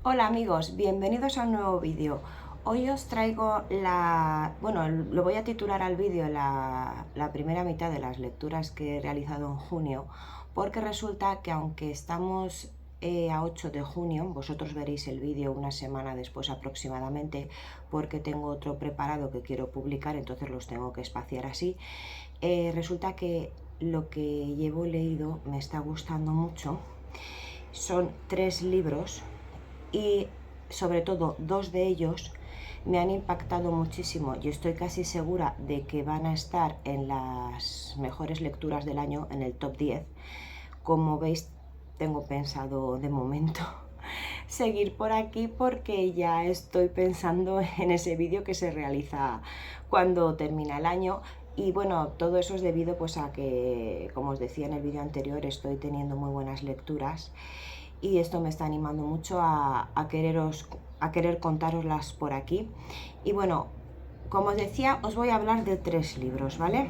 Hola amigos, bienvenidos a un nuevo vídeo. Hoy os traigo lo voy a titular al vídeo la primera mitad de las lecturas que he realizado en junio, porque resulta que aunque estamos a 8 de junio, vosotros veréis el vídeo una semana después aproximadamente, porque tengo otro preparado que quiero publicar, entonces los tengo que espaciar así. Resulta que lo que llevo leído me está gustando mucho. Son 3 libros y sobre todo 2 de ellos me han impactado muchísimo y estoy casi segura de que van a estar en las mejores lecturas del año, en el top 10. Como veis, tengo pensado de momento seguir por aquí porque ya estoy pensando en ese vídeo que se realiza cuando termina el año. Y bueno, todo eso es debido pues a que, como os decía en el vídeo anterior, estoy teniendo muy buenas lecturas y esto me está animando mucho a querer contároslas por aquí. Y bueno, como os decía, os voy a hablar de 3 libros, ¿vale?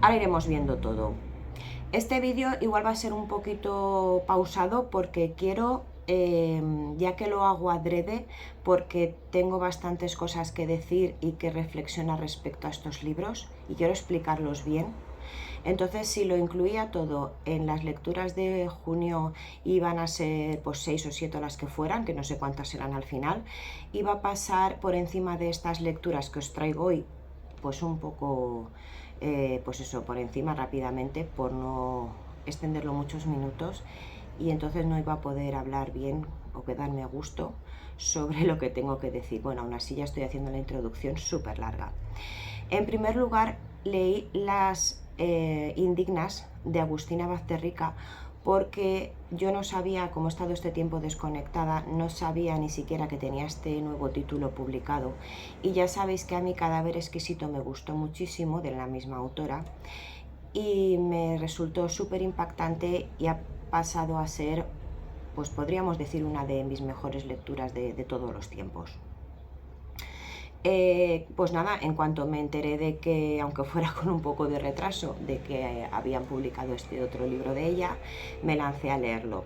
Ahora iremos viendo todo. Este vídeo igual va a ser un poquito pausado porque quiero, ya que lo hago adrede, porque tengo bastantes cosas que decir y que reflexionar respecto a estos libros y quiero explicarlos bien. Entonces, si lo incluía todo en las lecturas de junio, iban a ser pues 6 o 7 las que fueran, que no sé cuántas serán al final, iba a pasar por encima de estas lecturas que os traigo hoy, pues un poco, pues eso, por encima rápidamente, por no extenderlo muchos minutos, y entonces no iba a poder hablar bien o quedarme a gusto sobre lo que tengo que decir. Bueno, aún así ya estoy haciendo la introducción súper larga. En primer lugar, leí Las Indignas de Agustina Bazterrica porque yo no sabía, como he estado este tiempo desconectada, no sabía ni siquiera que tenía este nuevo título publicado. Y ya sabéis que a mí Cadáver Exquisito me gustó muchísimo, de la misma autora, y me resultó súper impactante y ha pasado a ser, pues podríamos decir, una de mis mejores lecturas de todos los tiempos. Pues nada, en cuanto me enteré de que, aunque fuera con un poco de retraso, de que habían publicado este otro libro de ella, me lancé a leerlo.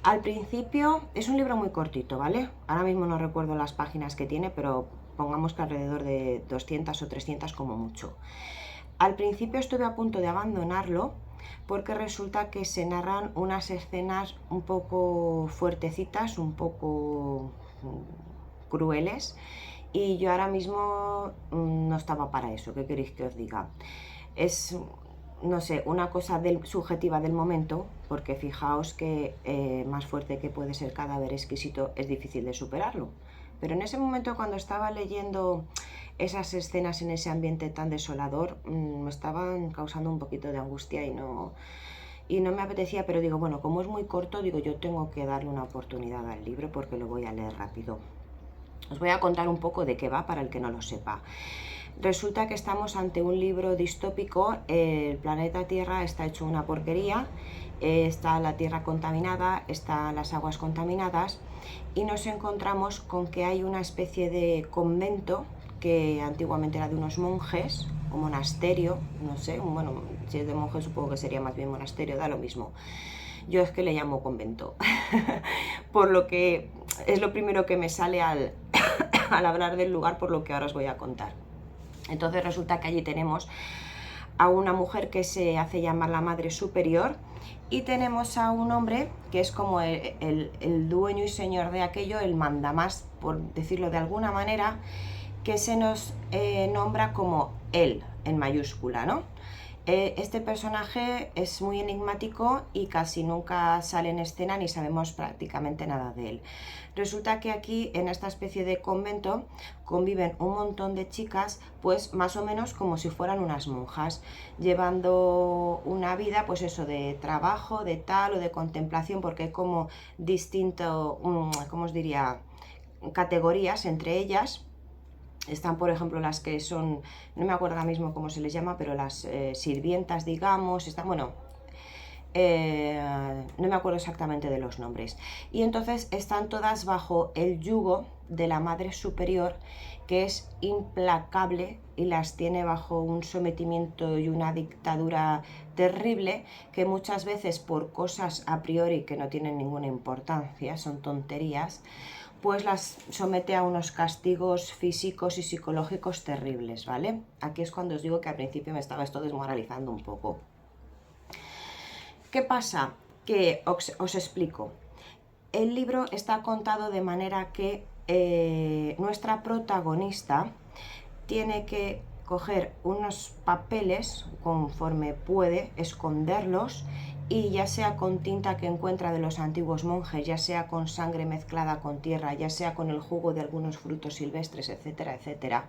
Al principio es un libro muy cortito, ¿vale? Ahora mismo no recuerdo las páginas que tiene, pero pongamos que alrededor de 200 o 300 como mucho. Al principio estuve a punto de abandonarlo porque resulta que se narran unas escenas un poco fuertecitas, un poco crueles, y yo ahora mismo no estaba para eso. ¿Qué queréis que os diga? Es, no sé, una cosa subjetiva del momento, porque fijaos que más fuerte que puede ser Cadáver Exquisito es difícil de superarlo. Pero en ese momento, cuando estaba leyendo esas escenas en ese ambiente tan desolador, me estaban causando un poquito de angustia y no me apetecía, pero digo, bueno, como es muy corto, digo, yo tengo que darle una oportunidad al libro porque lo voy a leer rápido. Os voy a contar un poco de qué va para el que no lo sepa. Resulta que estamos ante un libro distópico. El planeta Tierra está hecho una porquería, está la tierra contaminada, están las aguas contaminadas, y nos encontramos con que hay una especie de convento que antiguamente era de unos monjes, o monasterio, no sé, bueno, si es de monjes supongo que sería más bien monasterio, da lo mismo. Yo es que le llamo convento, por lo que es lo primero que me sale al hablar del lugar, por lo que ahora os voy a contar. Entonces resulta que allí tenemos a una mujer que se hace llamar la Madre Superior, y tenemos a un hombre que es como el dueño y señor de aquello, el mandamás, por decirlo de alguna manera, que se nos nombra como él, en mayúscula, ¿no? Este personaje es muy enigmático y casi nunca sale en escena ni sabemos prácticamente nada de él. Resulta que aquí, en esta especie de convento, conviven un montón de chicas, pues más o menos como si fueran unas monjas, llevando una vida, pues eso, de trabajo, de tal o de contemplación, porque hay como distinto, ¿cómo os diría?, categorías entre ellas. Están, por ejemplo, las que son, no me acuerdo ahora mismo cómo se les llama, pero las sirvientas, digamos, están, bueno, no me acuerdo exactamente de los nombres. Y entonces están todas bajo el yugo de la Madre Superior, que es implacable y las tiene bajo un sometimiento y una dictadura terrible, que muchas veces por cosas a priori que no tienen ninguna importancia, son tonterías, pues las somete a unos castigos físicos y psicológicos terribles, ¿vale? Aquí es cuando os digo que al principio me estaba esto desmoralizando un poco. ¿Qué pasa? Que os explico. El libro está contado de manera que nuestra protagonista tiene que coger unos papeles conforme puede, esconderlos, y ya sea con tinta que encuentra de los antiguos monjes, ya sea con sangre mezclada con tierra, ya sea con el jugo de algunos frutos silvestres, etcétera, etcétera,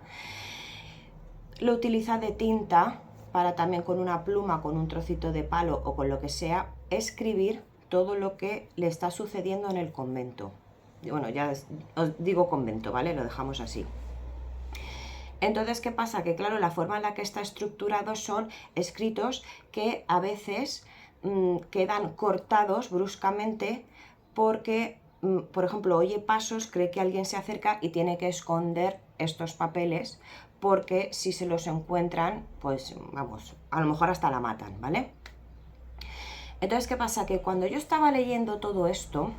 lo utiliza de tinta para también con una pluma, con un trocito de palo o con lo que sea, escribir todo lo que le está sucediendo en el convento. Y bueno, ya os digo convento, ¿vale? Lo dejamos así. Entonces, ¿qué pasa? Que claro, la forma en la que está estructurado son escritos que a veces quedan cortados bruscamente porque, por ejemplo, oye pasos, cree que alguien se acerca y tiene que esconder estos papeles porque si se los encuentran, pues vamos, a lo mejor hasta la matan, ¿vale? Entonces, ¿qué pasa? Que cuando yo estaba leyendo todo esto,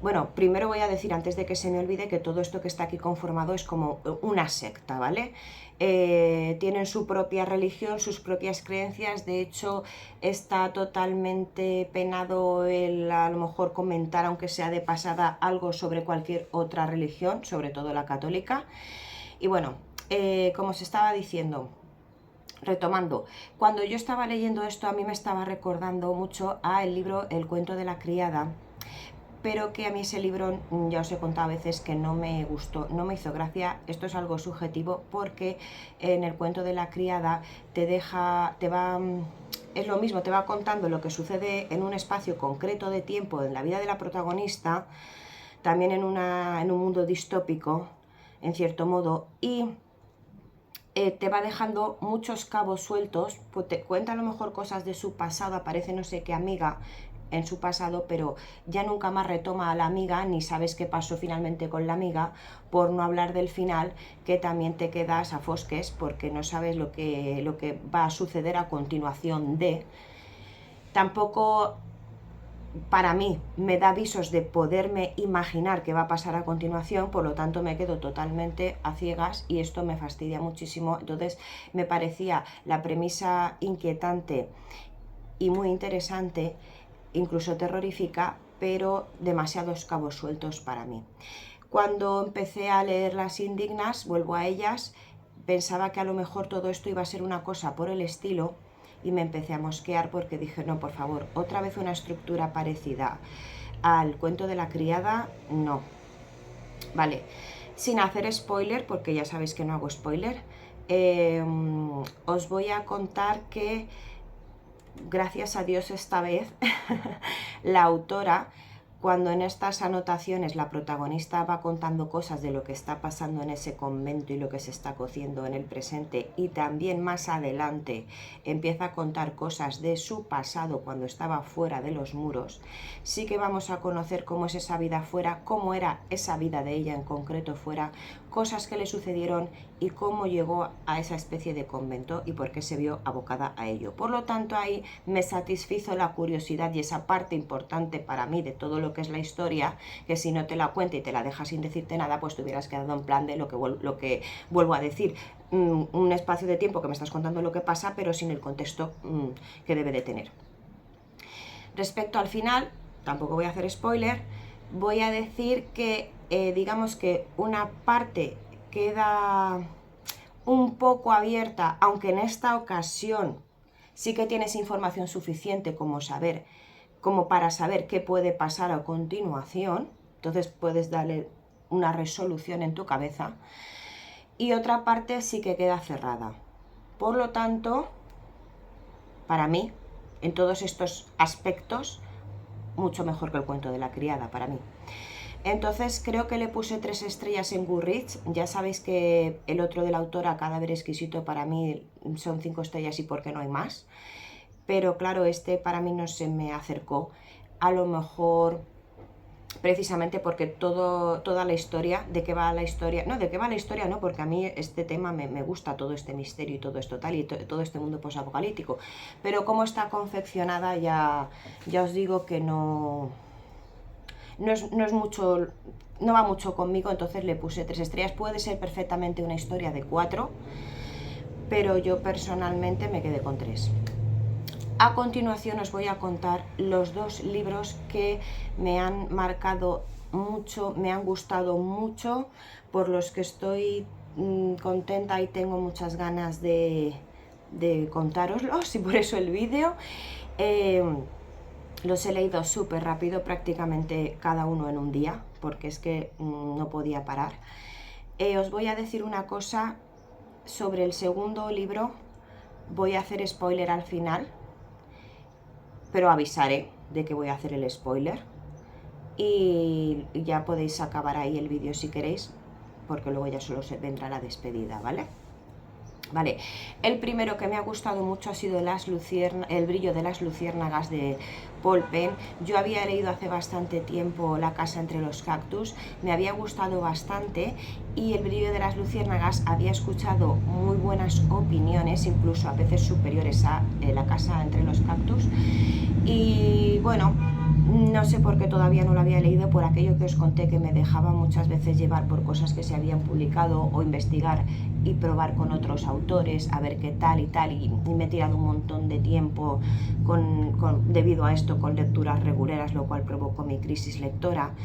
bueno, primero voy a decir, antes de que se me olvide, que todo esto que está aquí conformado es como una secta, ¿vale? Tienen su propia religión, sus propias creencias. De hecho, está totalmente penado el a lo mejor comentar, aunque sea de pasada, algo sobre cualquier otra religión, sobre todo la católica. Y bueno, como os estaba diciendo, retomando, cuando yo estaba leyendo esto, a mí me estaba recordando mucho al libro El cuento de la criada, pero que a mí ese libro, ya os he contado a veces que no me gustó, no me hizo gracia. Esto es algo subjetivo, porque en el cuento de la criada es lo mismo, te va contando lo que sucede en un espacio concreto de tiempo en la vida de la protagonista, también en un mundo distópico, en cierto modo, y te va dejando muchos cabos sueltos, pues te cuenta a lo mejor cosas de su pasado, aparece no sé qué amiga en su pasado, pero ya nunca más retoma a la amiga, ni sabes qué pasó finalmente con la amiga, por no hablar del final, que también te quedas a fosques porque no sabes lo que va a suceder a continuación de. Tampoco para mí me da visos de poderme imaginar qué va a pasar a continuación, por lo tanto me quedo totalmente a ciegas y esto me fastidia muchísimo. Entonces me parecía la premisa inquietante y muy interesante, incluso terrorífica, pero demasiados cabos sueltos para mí. Cuando empecé a leer Las Indignas, vuelvo a ellas, pensaba que a lo mejor todo esto iba a ser una cosa por el estilo, y me empecé a mosquear porque dije, no, por favor, otra vez una estructura parecida al cuento de la criada, no. Vale, sin hacer spoiler, porque ya sabéis que no hago spoiler, os voy a contar que, gracias a Dios esta vez, la autora, cuando en estas anotaciones la protagonista va contando cosas de lo que está pasando en ese convento y lo que se está cociendo en el presente, y también más adelante empieza a contar cosas de su pasado cuando estaba fuera de los muros, sí que vamos a conocer cómo es esa vida fuera, cómo era esa vida de ella en concreto fuera, cosas que le sucedieron y cómo llegó a esa especie de convento y por qué se vio abocada a ello. Por lo tanto, ahí me satisfizo la curiosidad y esa parte importante para mí de todo lo que es la historia, que si no te la cuenta y te la deja sin decirte nada, pues te hubieras quedado en plan de lo que vuelvo a decir, un espacio de tiempo que me estás contando lo que pasa, pero sin el contexto que debe de tener. Respecto al final, tampoco voy a hacer spoiler, voy a decir que digamos que una parte queda un poco abierta, aunque en esta ocasión sí que tienes información suficiente como para saber qué puede pasar a continuación, entonces puedes darle una resolución en tu cabeza, y otra parte sí que queda cerrada. Por lo tanto, para mí, en todos estos aspectos, mucho mejor que el cuento de la criada, para mí. Entonces creo que le puse 3 estrellas en Goodreads. Ya sabéis que el otro de la autora, Cadáver Exquisito, para mí son 5 estrellas y por qué no hay más. pero claro, este para mí no se me acercó. A lo mejor precisamente porque toda la historia, de qué va la historia, no, de qué va la historia no, porque a mí este tema me gusta, todo este misterio y todo esto tal, y todo este mundo posapocalíptico, pero cómo está confeccionada ya os digo que no es mucho, no va mucho conmigo, entonces le puse 3 estrellas. Puede ser perfectamente una historia de 4, pero yo personalmente me quedé con 3. A continuación os voy a contar los 2 libros que me han marcado mucho, me han gustado mucho, por los que estoy contenta y tengo muchas ganas de contároslos, y por eso el vídeo. Los he leído súper rápido, prácticamente cada uno en un día, porque es que no podía parar. Os voy a decir una cosa sobre el segundo libro, voy a hacer spoiler al final, pero avisaré de que voy a hacer el spoiler y ya podéis acabar ahí el vídeo si queréis, porque luego ya solo se vendrá la despedida, ¿vale? Vale, el primero que me ha gustado mucho ha sido El brillo de las luciérnagas de Paul Penn. Yo había leído hace bastante tiempo La casa entre los cactus, me había gustado bastante, y El brillo de las luciérnagas había escuchado muy buenas opiniones, incluso a veces superiores a La casa entre los cactus, y bueno, no sé por qué todavía no lo había leído, por aquello que os conté, que me dejaba muchas veces llevar por cosas que se habían publicado, o investigar y probar con otros autores, a ver qué tal y tal, y me he tirado un montón de tiempo debido a esto con lecturas reguleras, lo cual provocó mi crisis lectora.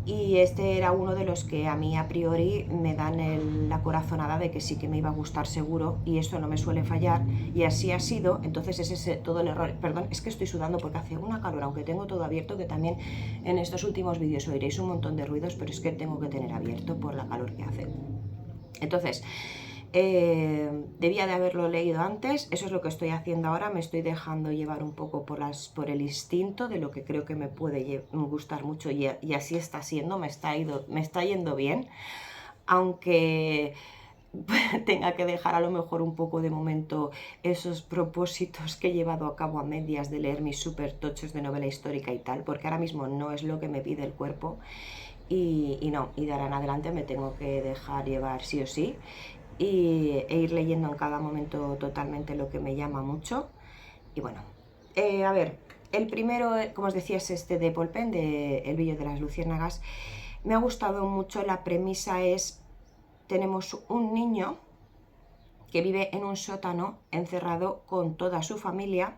Y este era uno de los que a mí a priori me dan la corazonada de que sí que me iba a gustar seguro, y esto no me suele fallar, y así ha sido. Entonces ese es todo el error. Perdón, es que estoy sudando porque hace una calor, aunque tengo todo abierto, que también en estos últimos vídeos oiréis un montón de ruidos, pero es que tengo que tener abierto por la calor que hace. Entonces, debía de haberlo leído antes, eso es lo que estoy haciendo ahora, me estoy dejando llevar un poco por el instinto de lo que creo que me puede gustar mucho, y así está siendo, me está yendo bien, aunque tenga que dejar a lo mejor un poco de momento esos propósitos que he llevado a cabo a medias de leer mis super tochos de novela histórica y tal, porque ahora mismo no es lo que me pide el cuerpo, y de ahora en adelante me tengo que dejar llevar sí o sí, e ir leyendo en cada momento totalmente lo que me llama mucho. Y bueno, a ver, el primero, como os decía, es este de Paul Penn, de El brillo de las luciérnagas. Me ha gustado mucho. La premisa es, tenemos un niño que vive en un sótano encerrado con toda su familia.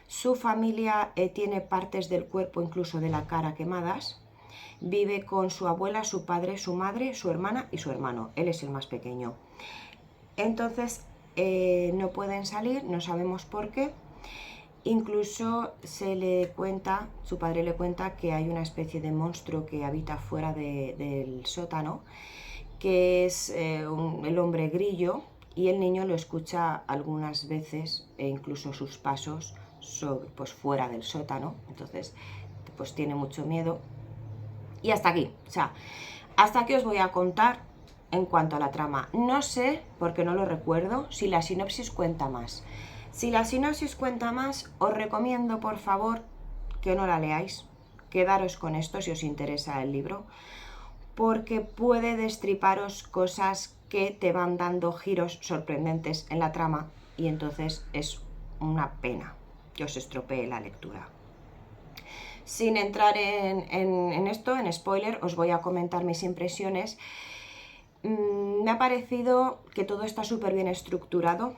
Su familia tiene partes del cuerpo, incluso de la cara, quemadas. Vive con su abuela, su padre, su madre, su hermana y su hermano. Él es el más pequeño. Entonces no pueden salir, no sabemos por qué. Incluso su padre le cuenta que hay una especie de monstruo que habita fuera del sótano, que es el hombre grillo, y el niño lo escucha algunas veces, e incluso sus pasos pues fuera del sótano. Entonces pues tiene mucho miedo. Y hasta aquí, o sea, hasta aquí os voy a contar. En cuanto a la trama, no sé, porque no lo recuerdo, si la sinopsis cuenta más. Si la sinopsis cuenta más, os recomiendo por favor que no la leáis, quedaros con esto si os interesa el libro, porque puede destriparos cosas que te van dando giros sorprendentes en la trama, y entonces es una pena que os estropee la lectura. Sin entrar en esto, en spoiler, os voy a comentar mis impresiones. Me ha parecido que todo está súper bien estructurado.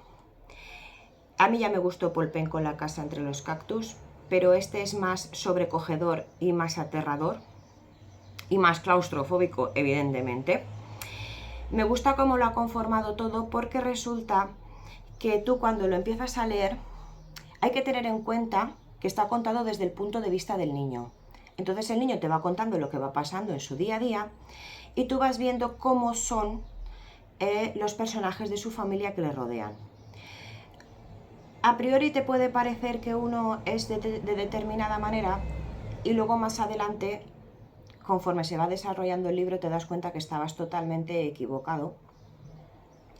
A mí ya me gustó Paul Penn con La casa entre los cactus, pero este es más sobrecogedor y más aterrador y más claustrofóbico, evidentemente. Me gusta cómo lo ha conformado todo, porque resulta que tú, cuando lo empiezas a leer, hay que tener en cuenta que está contado desde el punto de vista del niño. Entonces el niño te va contando lo que va pasando en su día a día, y tú vas viendo cómo son los personajes de su familia que le rodean. A priori te puede parecer que uno es de determinada manera, y luego más adelante, conforme se va desarrollando el libro, te das cuenta que estabas totalmente equivocado.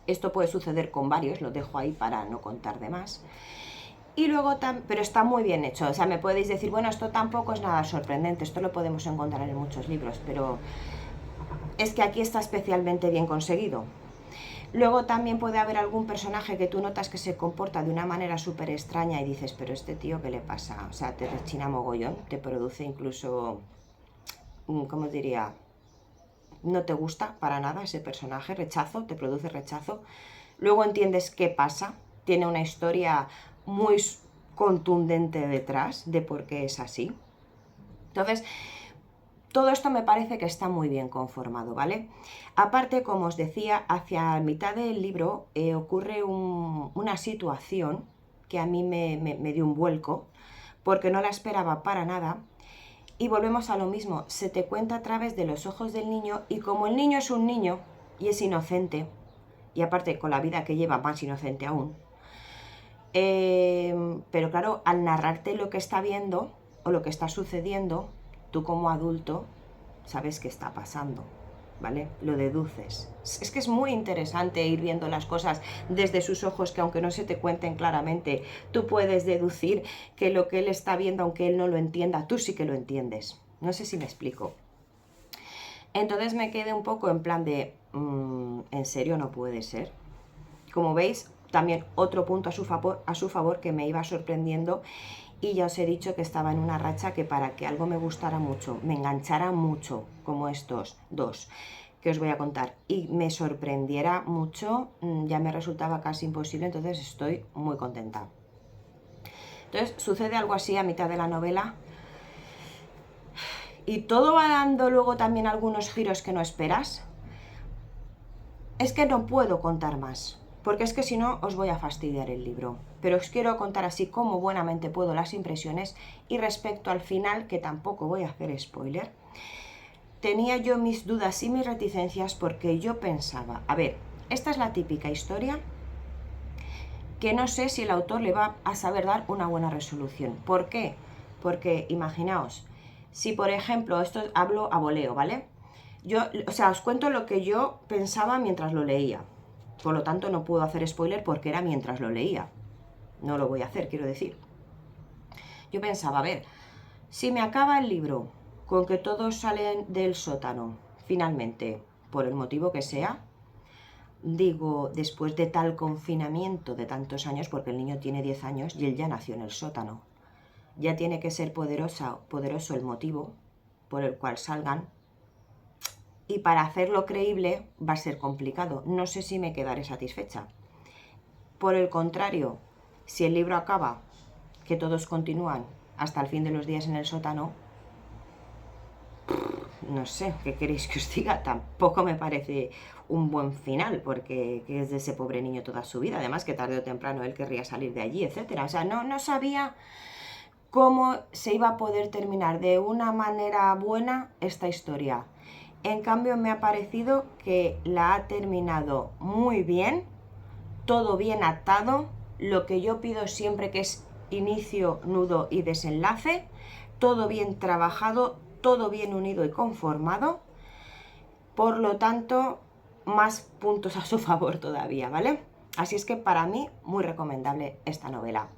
Esto puede suceder con varios, lo dejo ahí para no contar de más. Y luego, pero está muy bien hecho, o sea, me podéis decir, bueno, esto tampoco es nada sorprendente, esto lo podemos encontrar en muchos libros, pero es que aquí está especialmente bien conseguido. Luego también puede haber algún personaje que tú notas que se comporta de una manera súper extraña y dices, pero este tío, ¿qué le pasa? O sea, te rechina mogollón, te produce incluso, ¿cómo diría? No te gusta para nada ese personaje, rechazo, te produce rechazo. Luego entiendes qué pasa, tiene una historia muy contundente detrás de por qué es así. Entonces, todo esto me parece que está muy bien conformado, ¿vale? Aparte, como os decía, hacia mitad del libro ocurre una situación que a mí me dio un vuelco, porque no la esperaba para nada. Y volvemos a lo mismo, se te cuenta a través de los ojos del niño y como el niño es un niño y es inocente, y aparte con la vida que lleva más inocente aún, pero claro, al narrarte lo que está viendo o lo que está sucediendo, tú como adulto sabes qué está pasando, ¿vale? Lo deduces. Es que es muy interesante ir viendo las cosas desde sus ojos, que aunque no se te cuenten claramente, tú puedes deducir que lo que él está viendo, aunque él no lo entienda, tú sí que lo entiendes. No sé si me explico. Entonces me quedé un poco en plan de, ¿en serio no puede ser? Como veis, también otro punto a su favor que me iba sorprendiendo, y ya os he dicho que estaba en una racha que para que algo me gustara mucho, me enganchara mucho, como estos dos que os voy a contar, y me sorprendiera mucho, ya me resultaba casi imposible, entonces estoy muy contenta. Entonces sucede algo así a mitad de la novela y todo va dando luego también algunos giros que no esperas. Es que no puedo contar más, porque es que si no os voy a fastidiar el libro. Pero os quiero contar así como buenamente puedo las impresiones, y respecto al final, que tampoco voy a hacer spoiler, tenía yo mis dudas y mis reticencias porque yo pensaba, a ver, esta es la típica historia que no sé si el autor le va a saber dar una buena resolución. ¿Por qué? Porque imaginaos, si por ejemplo, esto hablo a voleo, ¿vale? Yo, o sea, os cuento lo que yo pensaba mientras lo leía. Por lo tanto, no puedo hacer spoiler porque era mientras lo leía. No lo voy a hacer, quiero decir. Yo pensaba, a ver, si me acaba el libro con que todos salen del sótano, finalmente, por el motivo que sea, digo, después de tal confinamiento de tantos años, porque el niño tiene 10 años y él ya nació en el sótano, ya tiene que ser poderoso el motivo por el cual salgan, y para hacerlo creíble va a ser complicado. No sé si me quedaré satisfecha. Por el contrario, si el libro acaba, que todos continúan hasta el fin de los días en el sótano, no sé, ¿qué queréis que os diga? Tampoco me parece un buen final, porque es de ese pobre niño toda su vida, además que tarde o temprano él querría salir de allí, etcétera. O sea, no sabía cómo se iba a poder terminar de una manera buena esta historia. En cambio, me ha parecido que la ha terminado muy bien, todo bien atado, lo que yo pido siempre, que es inicio, nudo y desenlace, todo bien trabajado, todo bien unido y conformado. Por lo tanto, más puntos a su favor todavía, ¿vale? Así es que para mí, muy recomendable esta novela.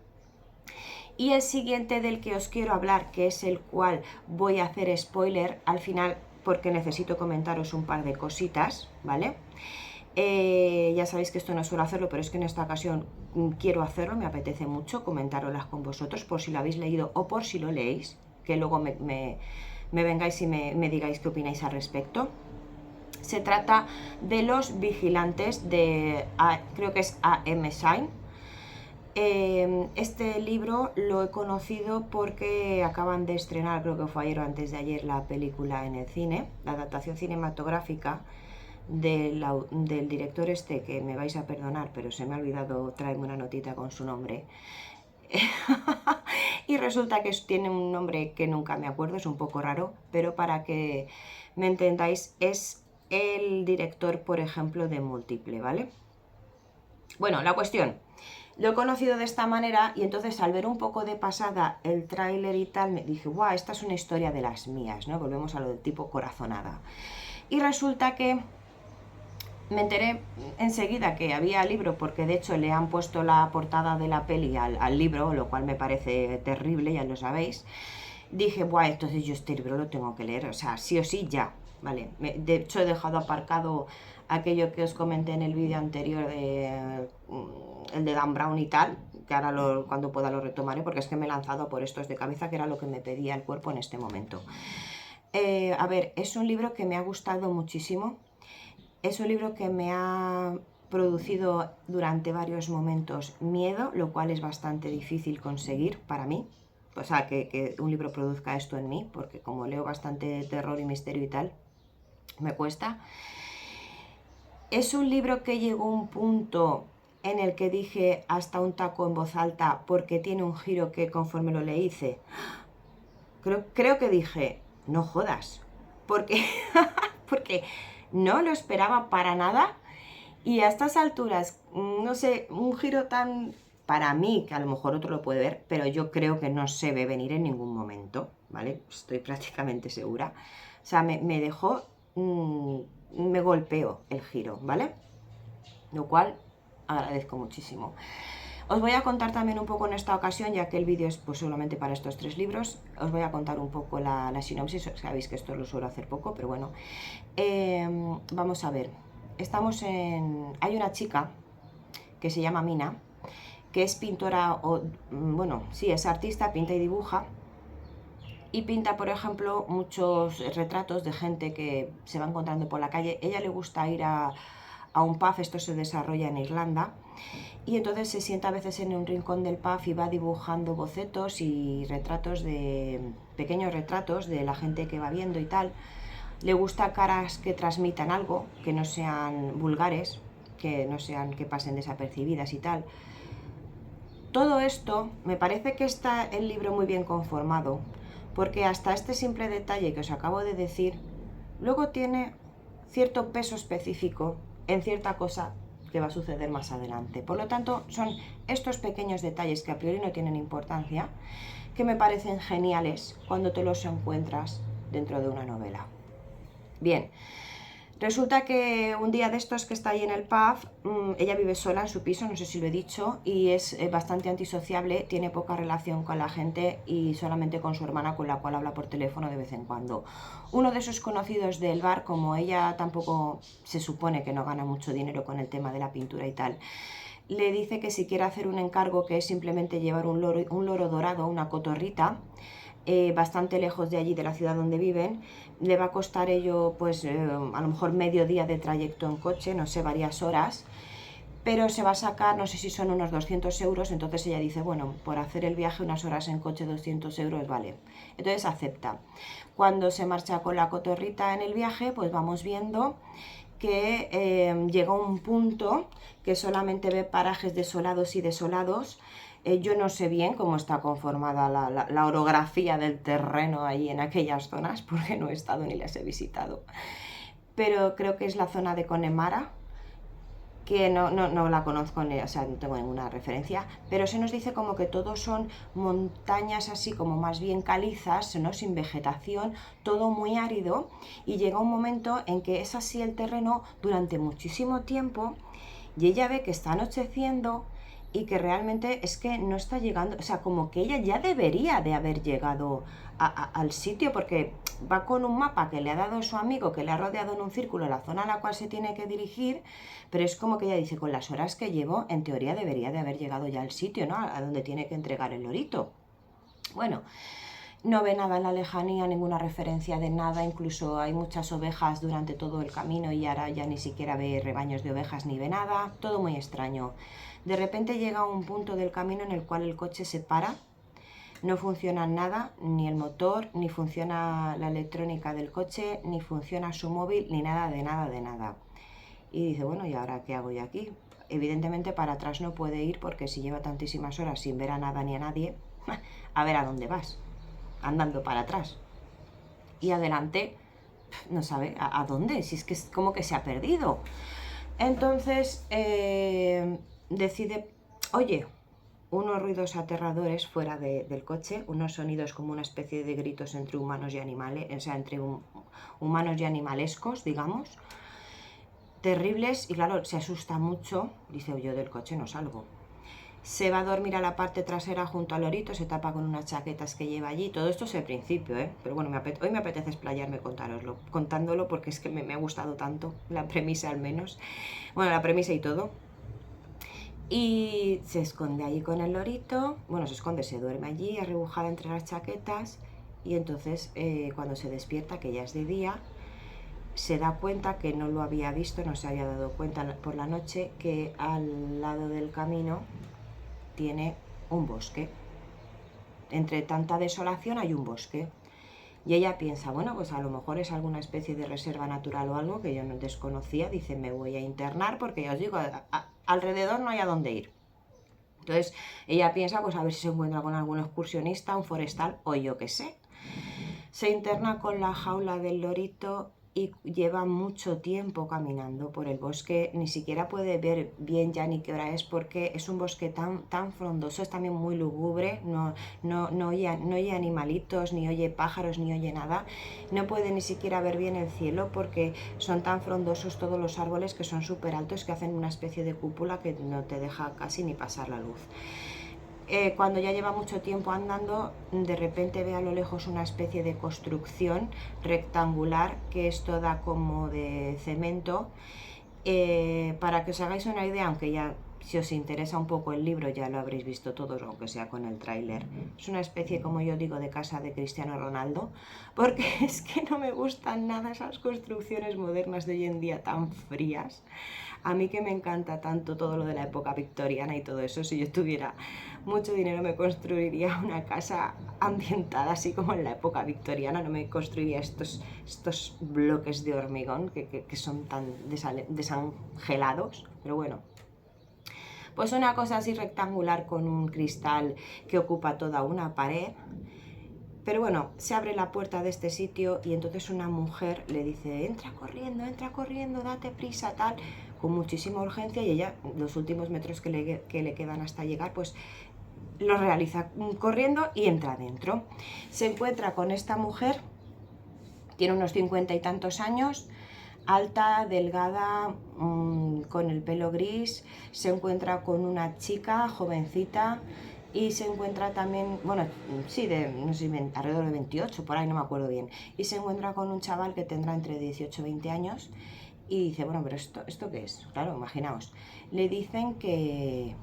Y el siguiente del que os quiero hablar, que es el cual voy a hacer spoiler al final, porque necesito comentaros un par de cositas, ¿vale? Ya sabéis que esto no suelo hacerlo, pero es que en esta ocasión quiero hacerlo, me apetece mucho comentaroslas con vosotros, por si lo habéis leído o por si lo leéis, que luego me vengáis y me digáis qué opináis al respecto. Se trata de Los Vigilantes de, creo que es A.M. Shine. Este libro lo he conocido porque acaban de estrenar, creo que fue ayer o antes de ayer, la película en el cine, la adaptación cinematográfica del director este, que me vais a perdonar, pero se me ha olvidado traerme una notita con su nombre. Y resulta que tiene un nombre que nunca me acuerdo, es un poco raro, pero para que me entendáis, es el director, por ejemplo, de Múltiple, ¿vale? Bueno, la cuestión, lo he conocido de esta manera, y entonces al ver un poco de pasada el tráiler y tal, me dije, guau, esta es una historia de las mías, ¿no? Volvemos a lo del tipo corazonada. Y resulta que Me enteré enseguida que había libro, porque de hecho le han puesto la portada de la peli al libro, lo cual me parece terrible, ya lo sabéis. Dije, buah, entonces yo este libro lo tengo que leer, o sea, sí o sí ya, ¿vale? De hecho he dejado aparcado aquello que os comenté en el vídeo anterior, el de Dan Brown y tal, que ahora cuando pueda lo retomaré, porque es que me he lanzado por estos de cabeza, que era lo que me pedía el cuerpo en este momento. A ver, es un libro que me ha gustado muchísimo. Es un libro que me ha producido durante varios momentos miedo, lo cual es bastante difícil conseguir para mí. O sea, que un libro produzca esto en mí, porque como leo bastante terror y misterio y tal, me cuesta. Es un libro que llegó a un punto en el que dije hasta un taco en voz alta, porque tiene un giro que conforme lo leí hice. Creo que dije, no jodas, porque, porque no lo esperaba para nada. Y a estas alturas, no sé, un giro tan, para mí, que a lo mejor otro lo puede ver, pero yo creo que no se ve venir en ningún momento, ¿vale? Estoy prácticamente segura. O sea, me dejó, me golpeó el giro, ¿vale? Lo cual agradezco muchísimo. Os voy a contar también un poco en esta ocasión, ya que el vídeo es pues solamente para estos 3 libros, os voy a contar un poco la sinopsis. Sabéis que esto lo suelo hacer poco, pero bueno. Vamos a ver. Hay una chica que se llama Mina, que es pintora, bueno, sí, es artista, pinta y dibuja. Y pinta, por ejemplo, muchos retratos de gente que se va encontrando por la calle. Ella le gusta ir a un pub, esto se desarrolla en Irlanda, y entonces se sienta a veces en un rincón del pub y va dibujando bocetos y pequeños retratos de la gente que va viendo y tal. Le gusta caras que transmitan algo, que no sean vulgares, que pasen desapercibidas y tal. Todo esto me parece que está el libro muy bien conformado, porque hasta este simple detalle que os acabo de decir, luego tiene cierto peso específico en cierta cosa que va a suceder más adelante. Por lo tanto, son estos pequeños detalles que a priori no tienen importancia, que me parecen geniales cuando te los encuentras dentro de una novela. Bien, resulta que un día de estos que está ahí en el pub, ella vive sola en su piso, no sé si lo he dicho, y es bastante antisociable, tiene poca relación con la gente y solamente con su hermana, con la cual habla por teléfono de vez en cuando. Uno de sus conocidos del bar, como ella tampoco se supone que no gana mucho dinero con el tema de la pintura y tal, le dice que si quiere hacer un encargo, que es simplemente llevar un loro dorado, una cotorrita, bastante lejos de allí, de la ciudad donde viven, le va a costar ello pues a lo mejor medio día de trayecto en coche, no sé, varias horas, pero se va a sacar, no sé si son unos 200 euros, entonces ella dice, bueno, por hacer el viaje unas horas en coche 200 euros, vale. Entonces acepta. Cuando se marcha con la cotorrita en el viaje, pues vamos viendo que llega un punto que solamente ve parajes desolados y desolados. Yo no sé bien cómo está conformada la orografía del terreno ahí en aquellas zonas, porque no he estado ni las he visitado. Pero creo que es la zona de Connemara, que no la conozco, o sea, no tengo ninguna referencia, pero se nos dice como que todos son montañas así como más bien calizas, ¿no? Sin vegetación, todo muy árido, y llega un momento en que es así el terreno durante muchísimo tiempo, y ella ve que está anocheciendo y que realmente es que no está llegando, o sea, como que ella ya debería de haber llegado al sitio, porque va con un mapa que le ha dado su amigo, que le ha rodeado en un círculo la zona a la cual se tiene que dirigir, pero es como que ella dice, con las horas que llevo, en teoría debería de haber llegado ya al sitio, ¿no? A donde tiene que entregar el lorito. Bueno, no ve nada en la lejanía, ninguna referencia de nada, incluso hay muchas ovejas durante todo el camino y ahora ya ni siquiera ve rebaños de ovejas ni ve nada, todo muy extraño. De repente llega a un punto del camino en el cual el coche se para, no funciona nada, ni el motor, ni funciona la electrónica del coche, ni funciona su móvil, ni nada de nada de nada. Y dice, bueno, ¿y ahora qué hago yo aquí? Evidentemente para atrás no puede ir porque si lleva tantísimas horas sin ver a nada ni a nadie, a ver a dónde vas, andando para atrás. Y adelante no sabe a dónde, si es que es como que se ha perdido. Entonces decide, oye, unos ruidos aterradores fuera del coche, unos sonidos como una especie de gritos entre humanos y animales, o sea, entre humanos y animalescos, digamos. terribles, y claro, se asusta mucho, dice yo del coche no salgo. Se va a dormir a la parte trasera junto al lorito, se tapa con unas chaquetas que lleva allí. Todo esto es el principio, ¿eh? Pero bueno, hoy me apetece explayarme contándolo porque es que me ha gustado tanto, la premisa al menos. Bueno, la premisa y todo. Y se esconde allí con el lorito, bueno, se esconde, se duerme allí, arrebujada entre las chaquetas, y entonces cuando se despierta, que ya es de día, se da cuenta que no lo había visto, no se había dado cuenta por la noche, que al lado del camino tiene un bosque. Entre tanta desolación hay un bosque. Y ella piensa, bueno, pues a lo mejor es alguna especie de reserva natural o algo que yo no desconocía. Dice, me voy a internar porque ya os digo, alrededor no hay a dónde ir. Entonces ella piensa, pues a ver si se encuentra con algún excursionista, un forestal o yo qué sé. Se interna con la jaula del lorito y lleva mucho tiempo caminando por el bosque, ni siquiera puede ver bien ya ni qué hora es porque es un bosque tan frondoso, es también muy lúgubre, no oye animalitos, ni oye pájaros, ni oye nada, no puede ni siquiera ver bien el cielo porque son tan frondosos todos los árboles que son súper altos que hacen una especie de cúpula que no te deja casi ni pasar la luz. Cuando ya lleva mucho tiempo andando, de repente ve a lo lejos una especie de construcción rectangular que es toda como de cemento. Para que os hagáis una idea, aunque ya si os interesa un poco el libro ya lo habréis visto todos, aunque sea con el tráiler, es una especie, como yo digo, de casa de Cristiano Ronaldo, porque es que no me gustan nada esas construcciones modernas de hoy en día tan frías. A mí que me encanta tanto todo lo de la época victoriana y todo eso, si yo tuviera mucho dinero me construiría una casa ambientada así como en la época victoriana, no me construiría estos bloques de hormigón que son tan desangelados, pero bueno. Pues una cosa así rectangular con un cristal que ocupa toda una pared. Pero bueno, se abre la puerta de este sitio y entonces una mujer le dice, entra corriendo, date prisa, tal, con muchísima urgencia, y ella, los últimos metros que le quedan hasta llegar, pues lo realiza corriendo y entra dentro. Se encuentra con esta mujer, tiene unos 50 y tantos años, alta, delgada, con el pelo gris, se encuentra con una chica jovencita y se encuentra también, bueno, sí, no sé, alrededor de 28, por ahí no me acuerdo bien, y se encuentra con un chaval que tendrá entre 18 y 20 años y dice, bueno, pero ¿esto qué es? Claro, imaginaos, le dicen que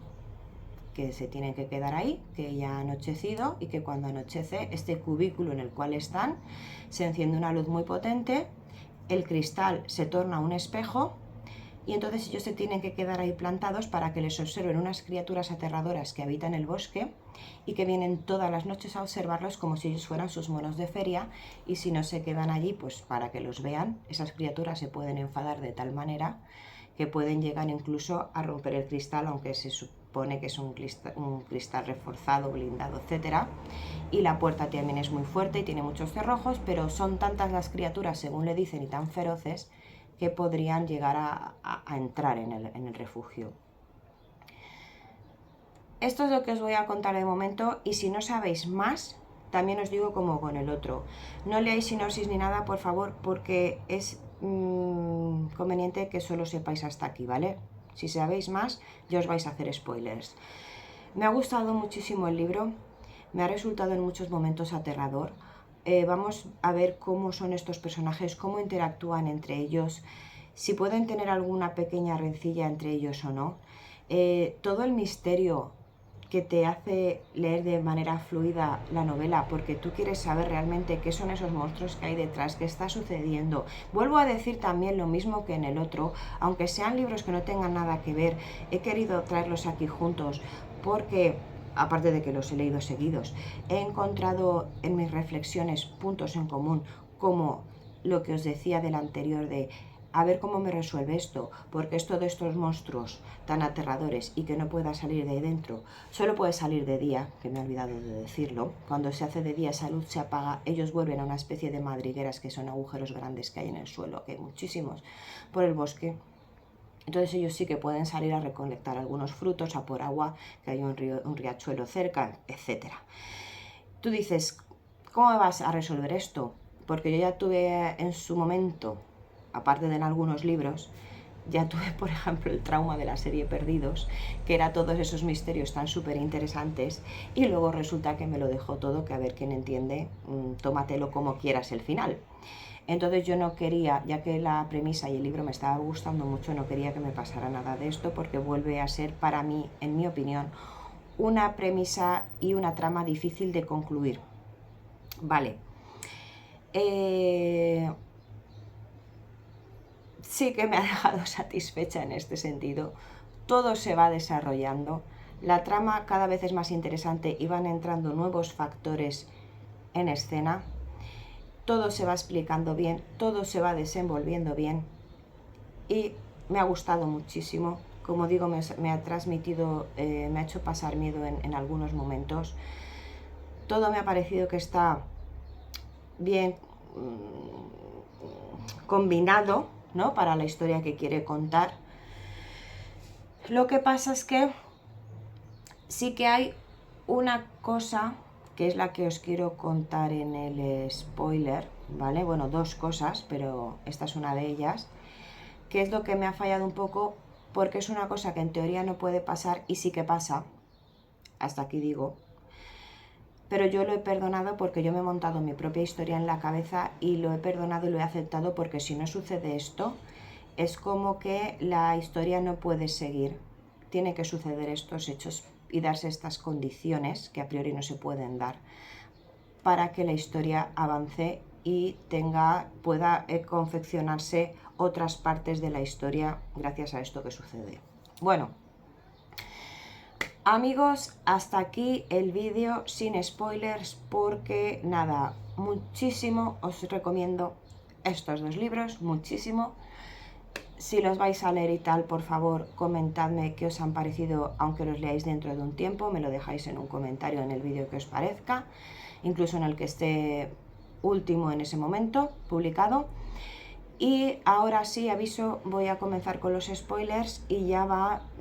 se tienen que quedar ahí, que ya ha anochecido y que cuando anochece este cubículo en el cual están se enciende una luz muy potente, el cristal se torna un espejo y entonces ellos se tienen que quedar ahí plantados para que les observen unas criaturas aterradoras que habitan el bosque y que vienen todas las noches a observarlos como si ellos fueran sus monos de feria, y si no se quedan allí pues para que los vean, esas criaturas se pueden enfadar de tal manera que pueden llegar incluso a romper el cristal, aunque se supone que es un cristal reforzado, blindado, etcétera. Y la puerta también es muy fuerte y tiene muchos cerrojos, pero son tantas las criaturas, según le dicen, y tan feroces, que podrían llegar a entrar en el refugio. Esto es lo que os voy a contar de momento, y si no sabéis más, también os digo como con el otro. No leáis sinopsis ni nada, por favor, porque es conveniente que solo sepáis hasta aquí, ¿vale? Si sabéis más, ya os vais a hacer spoilers. Me ha gustado muchísimo el libro, me ha resultado en muchos momentos aterrador. Vamos a ver cómo son estos personajes, cómo interactúan entre ellos, si pueden tener alguna pequeña rencilla entre ellos o no. Todo el misterio que te hace leer de manera fluida la novela, porque tú quieres saber realmente qué son esos monstruos que hay detrás, qué está sucediendo. Vuelvo a decir también lo mismo que en el otro, aunque sean libros que no tengan nada que ver, he querido traerlos aquí juntos porque, aparte de que los he leído seguidos, he encontrado en mis reflexiones puntos en común, como lo que os decía del anterior de a ver cómo me resuelve esto, porque esto de estos monstruos tan aterradores y que no pueda salir de ahí dentro, solo puede salir de día, que me he olvidado de decirlo. Cuando se hace de día esa luz se apaga, ellos vuelven a una especie de madrigueras que son agujeros grandes que hay en el suelo, que hay muchísimos por el bosque. Entonces ellos sí que pueden salir a recolectar algunos frutos, a por agua, que hay un riachuelo cerca, etc. Tú dices, ¿cómo vas a resolver esto? Porque yo ya tuve en su momento, aparte de en algunos libros, ya tuve, por ejemplo, el trauma de la serie Perdidos, que era todos esos misterios tan súper interesantes, y luego resulta que me lo dejó todo, que a ver quién entiende, tómatelo como quieras el final. Entonces yo no quería, ya que la premisa y el libro me estaba gustando mucho, no quería que me pasara nada de esto, porque vuelve a ser para mí, en mi opinión, una premisa y una trama difícil de concluir. Vale. Sí que me ha dejado satisfecha en este sentido. Todo se va desarrollando, la trama cada vez es más interesante y van entrando nuevos factores en escena. Todo se va explicando bien, todo se va desenvolviendo bien y me ha gustado muchísimo. Como digo, me ha transmitido, me ha hecho pasar miedo en algunos momentos. Todo me ha parecido que está bien combinado, ¿no?, para la historia que quiere contar. Lo que pasa es que sí que hay una cosa que es la que os quiero contar en el spoiler, ¿vale? Bueno, dos cosas, pero esta es una de ellas, que es lo que me ha fallado un poco, porque es una cosa que en teoría no puede pasar y sí que pasa, hasta aquí digo, pero yo lo he perdonado porque yo me he montado mi propia historia en la cabeza y lo he perdonado y lo he aceptado, porque si no sucede esto, es como que la historia no puede seguir. Tiene que suceder estos hechos y darse estas condiciones que a priori no se pueden dar para que la historia avance y pueda confeccionarse otras partes de la historia gracias a esto que sucede. Bueno, amigos, hasta aquí el vídeo sin spoilers, porque nada, muchísimo os recomiendo estos dos libros, muchísimo. Si los vais a leer y tal, por favor, comentadme qué os han parecido, aunque los leáis dentro de un tiempo, me lo dejáis en un comentario en el vídeo que os parezca, incluso en el que esté último en ese momento, publicado. Y ahora sí, aviso, voy a comenzar con los spoilers y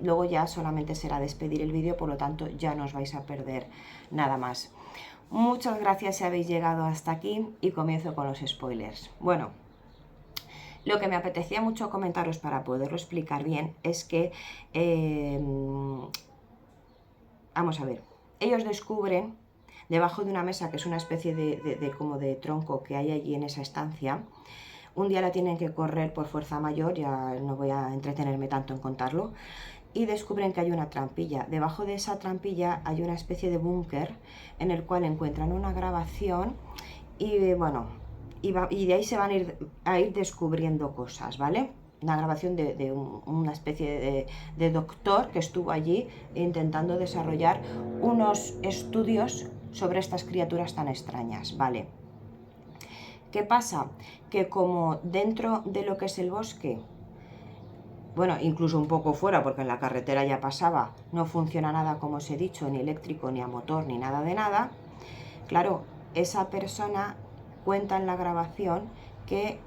luego ya solamente será despedir el vídeo, por lo tanto ya no os vais a perder nada más. Muchas gracias si habéis llegado hasta aquí y comienzo con los spoilers. Bueno, lo que me apetecía mucho comentaros para poderlo explicar bien es que, vamos a ver, ellos descubren debajo de una mesa, que es una especie como de tronco que hay allí en esa estancia. Un día la tienen que correr por fuerza mayor, ya no voy a entretenerme tanto en contarlo, y descubren que hay una trampilla. Debajo de esa trampilla hay una especie de búnker en el cual encuentran una grabación y bueno, y de ahí se van a ir descubriendo cosas, ¿vale? Una grabación de una especie de doctor que estuvo allí intentando desarrollar unos estudios sobre estas criaturas tan extrañas, ¿vale? ¿Qué pasa? Que como dentro de lo que es el bosque, bueno, incluso un poco fuera, porque en la carretera ya pasaba, no funciona nada, como os he dicho, ni eléctrico, ni a motor, ni nada de nada, claro, esa persona cuenta en la grabación que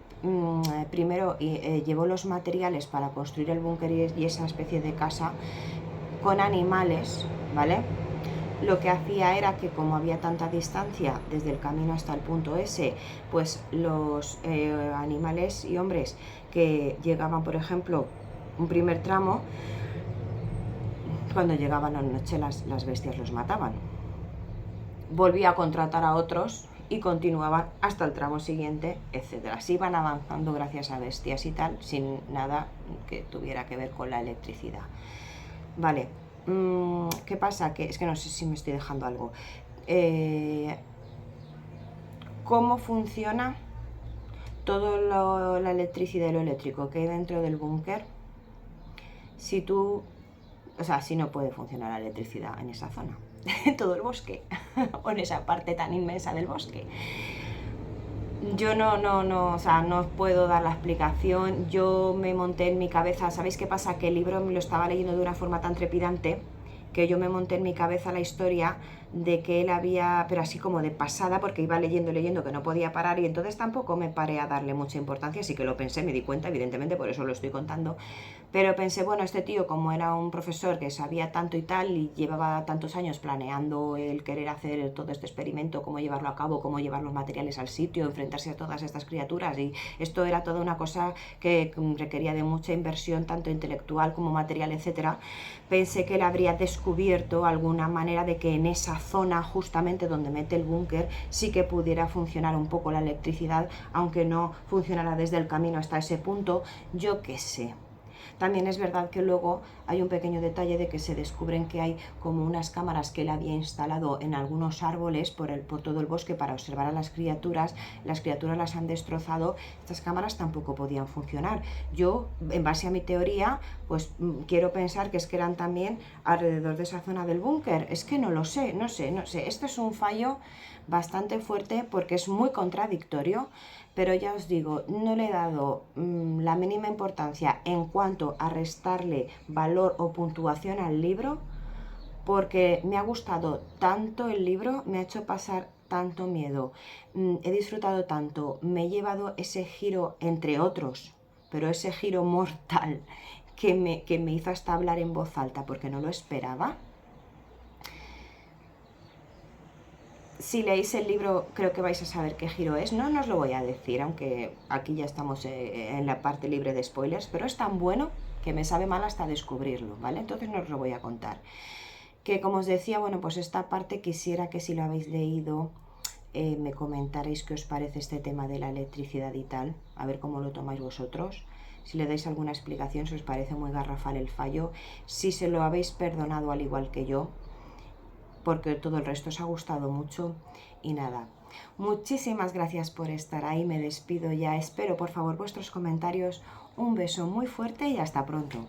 primero llevó los materiales para construir el búnker y esa especie de casa con animales, ¿vale? Lo que hacía era que, como había tanta distancia desde el camino hasta el punto ese, pues los animales y hombres que llegaban, por ejemplo, un primer tramo, cuando llegaban a la noche las bestias los mataban. Volvía a contratar a otros y continuaban hasta el tramo siguiente, etc. Así van avanzando gracias a bestias y tal, sin nada que tuviera que ver con la electricidad. Vale. ¿Qué pasa? Que es que no sé si me estoy dejando algo. ¿Cómo funciona todo la electricidad y lo eléctrico que hay dentro del búnker? Si no puede funcionar la electricidad en esa zona, en todo el bosque, o en esa parte tan inmensa del bosque. Yo no os puedo dar la explicación. Yo me monté en mi cabeza, ¿sabéis qué pasa? Que el libro me lo estaba leyendo de una forma tan trepidante que yo me monté en mi cabeza la historia de que él había, pero así como de pasada, porque iba leyendo que no podía parar, y entonces tampoco me paré a darle mucha importancia. Sí que lo pensé, me di cuenta, evidentemente, por eso lo estoy contando, pero pensé, bueno, este tío, como era un profesor que sabía tanto y tal, y llevaba tantos años planeando el querer hacer todo este experimento, cómo llevarlo a cabo, cómo llevar los materiales al sitio, enfrentarse a todas estas criaturas, y esto era toda una cosa que requería de mucha inversión, tanto intelectual como material, etcétera. Pensé que él habría descubierto alguna manera de que en esa zona, justamente donde mete el búnker, sí que pudiera funcionar un poco la electricidad, aunque no funcionara desde el camino hasta ese punto, yo qué sé. También es verdad que luego hay un pequeño detalle de que se descubren que hay como unas cámaras que él había instalado en algunos árboles por todo el bosque para observar a las criaturas las han destrozado. Estas cámaras tampoco podían funcionar. Yo, en base a mi teoría, pues quiero pensar que es que eran también alrededor de esa zona del búnker. Es que no lo sé, no sé. Este es un fallo bastante fuerte porque es muy contradictorio, pero ya os digo, no le he dado la mínima importancia en cuanto a restarle valor o puntuación al libro, porque me ha gustado tanto el libro, me ha hecho pasar tanto miedo, he disfrutado tanto, me he llevado ese giro, entre otros, pero ese giro mortal que me hizo hasta hablar en voz alta porque no lo esperaba. Si leéis el libro, creo que vais a saber qué giro es. No os lo voy a decir, aunque aquí ya estamos en la parte libre de spoilers, pero es tan bueno que me sabe mal hasta descubrirlo, ¿vale? Entonces no os lo voy a contar. Que como os decía, bueno, pues esta parte quisiera que si lo habéis leído me comentaréis qué os parece este tema de la electricidad y tal, a ver cómo lo tomáis vosotros. Si le dais alguna explicación, si os parece muy garrafal el fallo, si se lo habéis perdonado al igual que yo, porque todo el resto os ha gustado mucho. Y nada, muchísimas gracias por estar ahí, me despido ya, espero por favor vuestros comentarios, un beso muy fuerte y hasta pronto.